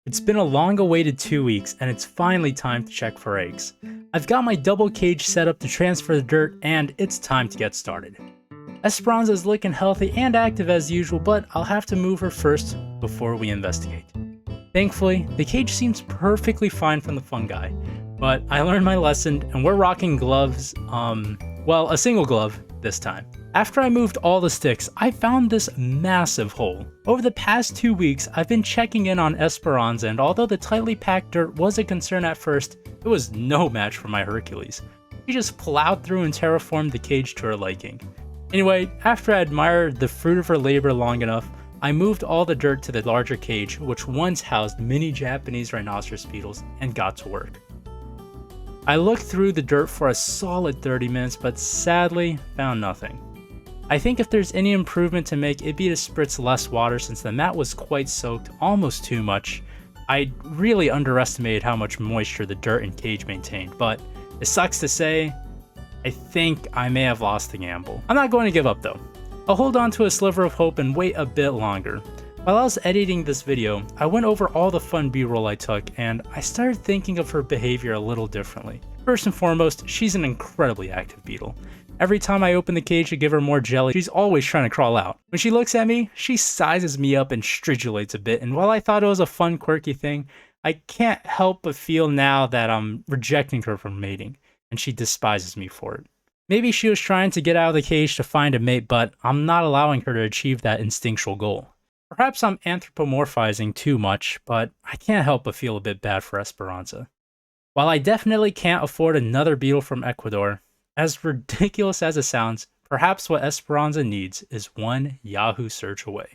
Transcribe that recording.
It's been a long-awaited 2 weeks, and it's finally time to check for eggs. I've got my double cage set up to transfer the dirt, and it's time to get started. Esperanza is looking healthy and active as usual, but I'll have to move her first before we investigate. Thankfully, the cage seems perfectly fine from the fungi, but I learned my lesson and we're rocking gloves, a single glove this time. After I moved all the sticks, I found this massive hole. Over the past 2 weeks, I've been checking in on Esperanza, and although the tightly packed dirt was a concern at first, it was no match for my Hercules. She just plowed through and terraformed the cage to her liking. Anyway, after I admired the fruit of her labor long enough, I moved all the dirt to the larger cage, which once housed mini Japanese rhinoceros beetles, and got to work. I looked through the dirt for a solid 30 minutes, but sadly found nothing. I think if there's any improvement to make, it'd be to spritz less water since the mat was quite soaked, almost too much. I really underestimated how much moisture the dirt and cage maintained, but it sucks to say, I think I may have lost the gamble. I'm not going to give up though. I'll hold on to a sliver of hope and wait a bit longer. While I was editing this video, I went over all the fun B-roll I took, and I started thinking of her behavior a little differently. First and foremost, she's an incredibly active beetle. Every time I open the cage to give her more jelly, she's always trying to crawl out. When she looks at me, she sizes me up and stridulates a bit, and while I thought it was a fun, quirky thing, I can't help but feel now that I'm rejecting her from mating, and she despises me for it. Maybe she was trying to get out of the cage to find a mate, but I'm not allowing her to achieve that instinctual goal. Perhaps I'm anthropomorphizing too much, but I can't help but feel a bit bad for Esperanza. While I definitely can't afford another beetle from Ecuador, as ridiculous as it sounds, perhaps what Esperanza needs is one Yahoo search away.